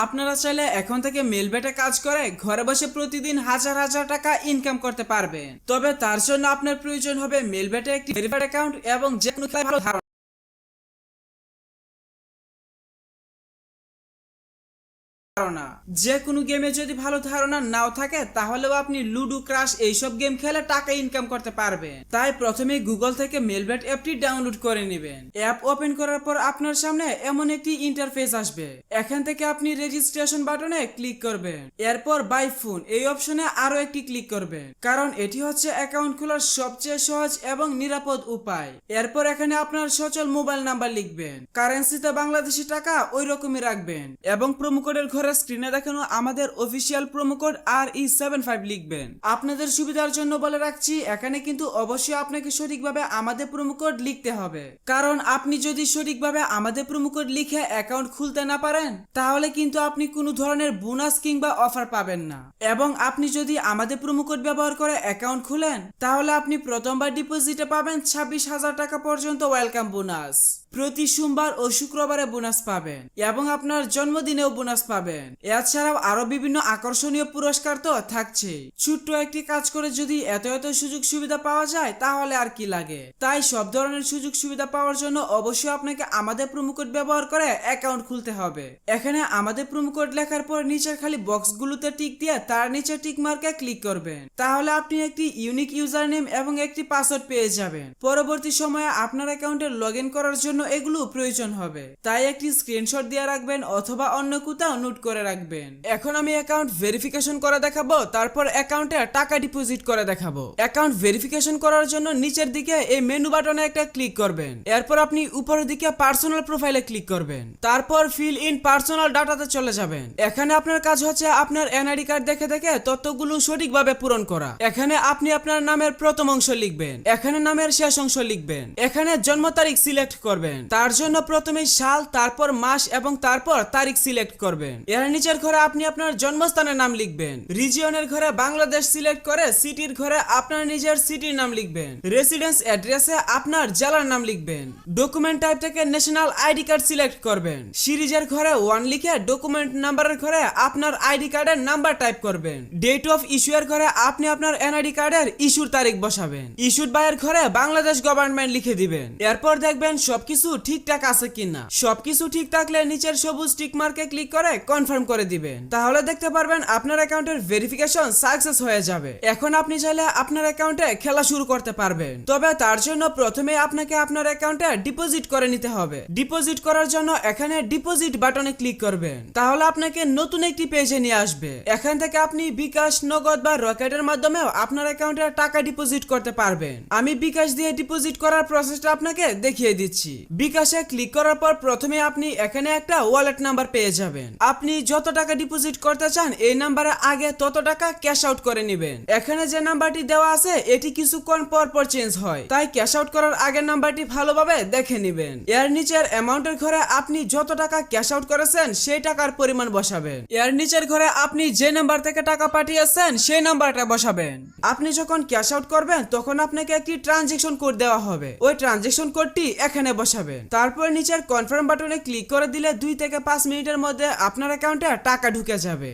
আপনারা চাইলে এখন থেকে মেলবেটে কাজ করে ঘরে বসে প্রতিদিন হাজার হাজার টাকা ইনকাম করতে পারবেন। তবে তার জন্য আপনার প্রয়োজন হবে মেলবেটে একটি ভেরিফাইড অ্যাকাউন্ট এবং যে কোনো খেলায় ভালো ধারণা। যে কোনো গেমে যদি ভালো ধারণা নাও থাকে তাহলেও আপনি লুডো, ক্রাশ এইসব গেম খেলে টাকা ইনকাম করতে পারবেন। তাই প্রথমে গুগল থেকে মেলবেট অ্যাপটি ডাউনলোড করে নেবেন। অ্যাপ ওপেন করার পর আপনার সামনে এমন একটি ইন্টারফেস আসবে। এখান থেকে আপনি রেজিস্ট্রেশন বাটনে ক্লিক করবেন। এরপর বাই ফোন এই অপশনে আরো একটি ক্লিক করবেন, কারণ এটি হচ্ছে অ্যাকাউন্ট খোলার সবচেয়ে সহজ এবং নিরাপদ উপায়। এরপর এখানে আপনার সচল মোবাইল নাম্বার লিখবেন, কারেন্সিতে বাংলাদেশি টাকা ওই রকমই রাখবেন এবং প্রোমো কোডের ঘরে স্ক্রিনে দেখানো আমাদের অফিসিয়াল প্রোমো কোড RE75 লিখবেন। আপনাদের সুবিধার জন্য বলে রাখছি, এখানে কিন্তু অবশ্যই আপনাকে সঠিকভাবে আমাদের প্রোমো কোড লিখতে হবে, কারণ আপনি যদি সঠিকভাবে আমাদের প্রোমো কোড লিখে অ্যাকাউন্ট খুলতে না পারেন তাহলে কিন্তু আপনি কোনো ধরনের বোনাস কিংবা অফার পাবেন না। এবং আপনি যদি আমাদের প্রোমো কোড ব্যবহার করে অ্যাকাউন্ট খুলেন তাহলে আপনি প্রথমবার ডিপোজিটে পাবেন 26,000 টাকা পর্যন্ত ওয়েলকাম বোনাস। প্রতি সোমবার ও শুক্রবারে বোনাস পাবেন এবং আপনার জন্মদিনেও বোনাস পাবেন। এছাড়াও আরো বিভিন্ন আকর্ষণীয় পুরস্কার তো থাকছে। ছোট্ট একটি কাজ করে যদি এত এত সুযোগ সুবিধা পাওয়া যায় তাহলে আর কি লাগে। তাই সব ধরনের সুযোগ সুবিধা পাওয়ার জন্য অবশ্যই আপনাকে আমাদের প্রোমো কোড ব্যবহার করে অ্যাকাউন্ট খুলতে হবে। এখানে আমাদের প্রোমো কোড লেখার পর নিচের খালি বক্সগুলোতে টিক দিয়ে তার নিচে টিক মার্কে ক্লিক করবেন। তাহলে আপনি একটি ইউনিক ইউজার নেম এবং একটি পাসওয়ার্ড পেয়ে যাবেন। পরবর্তী সময়ে আপনার অ্যাকাউন্টে লগ ইন করার জন্য এগুলো প্রয়োজন হবে, তাই একটি স্ক্রিনশট দিয়ে রাখবেন অথবা অন্য কোথাও নোট করে রাখবেন। এখন আমি অ্যাকাউন্ট ভেরিফিকেশন করে দেখাবো, তারপর অ্যাকাউন্টে টাকা ডিপোজিট করে দেখাবো। অ্যাকাউন্ট ভেরিফিকেশন করার জন্য নিচের দিকে এই মেনু বাটনে একটা ক্লিক করবেন। এরপর আপনি উপরের দিকে পার্সোনাল প্রোফাইলে ক্লিক করবেন। তারপর ফিল ইন পার্সোনাল ডাটাতে চলে যাবেন। এখানে আপনার কাজ হচ্ছে আপনার এনআইডি কার্ড দেখে দেখে তথ্যগুলো সঠিকভাবে পূরণ করা। এখানে আপনি আপনার নামের প্রথম অংশ লিখবেন, এখানে নামের শেষ অংশ লিখবেন, এখানে জন্ম তারিখ সিলেক্ট করবেন। তার জন্য প্রথমে সাল, তারপর মাস এবং তারপর তারিখ সিলেক্ট করবেন। এর নিচের ঘরে আপনি আপনার জন্মস্থানের নাম লিখবেন। রিজিয়নের ঘরে বাংলাদেশ সিলেক্ট করে সিটির ঘরে আপনার নিজের সিটির নাম লিখবেন। রেসিডেন্স অ্যাড্রেসে আপনার জেলার নাম লিখবেন। ডকুমেন্ট টাইপ থেকে ন্যাশনাল আইডি কার্ড সিলেক্ট করবেন। সিরিজের ঘরে 1 লিখে ডকুমেন্ট নাম্বারের ঘরে আপনার আইডি কার্ডের নাম্বার টাইপ করবেন। ডেট অফ ইস্যু এর ঘরে আপনি আপনার এনআইডি কার্ডের ইস্যুর তারিখ বসাবেন। ইস্যুড বাই এর ঘরে বাংলাদেশ গভর্নমেন্ট লিখে দিবেন। এরপর দেখবেন সবকিছু ঠিকঠাক আছে কিনা। সবকিছু ঠিক থাকলে নিচের সবুজ টিক মার্কে ক্লিক করে কনফার্ম করে দিবেন। তাহলে দেখতে পারবেন আপনার অ্যাকাউন্টের ভেরিফিকেশন সাকসেস হয়ে যাবে। এখন আপনি চাইলে আপনার অ্যাকাউন্টে খেলা শুরু করতে পারবেন। তবে তার জন্য প্রথমে আপনাকে আপনার অ্যাকাউন্টে ডিপোজিট করে নিতে হবে। ডিপোজিট করার জন্য এখানে ডিপোজিট বাটনে ক্লিক করবেন। তাহলে আপনাকে নতুন একটি পেজে নিয়ে আসবে। এখান থেকে আপনি বিকাশ, নগদ বা রকেটের মাধ্যমেও আপনার অ্যাকাউন্টে টাকা ডিপোজিট করতে পারবেন। আমি বিকাশ দিয়ে ডিপোজিট করার প্রসেসটা আপনাকে দেখিয়ে দিচ্ছি। বিকাশে ক্লিক করার পর প্রথমে আপনি এখানে একটা ওয়ালেট নাম্বার পেয়ে যাবেন। আপনি যত টাকা ডিপোজিট করতে চান এই নাম্বারে আগে তত টাকা ক্যাশ আউট করে নেবেন। এখানে যে নাম্বারটি দেওয়া আছে এটি কিছুক্ষণ পর পর চেঞ্জ হয়, তাই ক্যাশ আউট করার আগের নাম্বারটি ভালোভাবে দেখে নেবেন। এর নিচের অ্যামাউন্টের ঘরে আপনি যত টাকা ক্যাশ আউট করেছেন সেই টাকার পরিমাণ বসাবেন। এর নিচের ঘরে আপনি যে নাম্বার থেকে টাকা পাঠিয়েছেন সেই নাম্বারটা বসাবেন। আপনি যখন ক্যাশ আউট করবেন তখন আপনাকে একটি ট্রানজেকশন কোড দেওয়া হবে, ওই ট্রানজেকশন কোডটি এখানে বসাবেন। তারপর নিচের কনফার্ম বাটনে ক্লিক করে দিলে 2 থেকে 5 মিনিটের মধ্যে আপনার অ্যাকাউন্টে টাকা ঢুকে যাবে।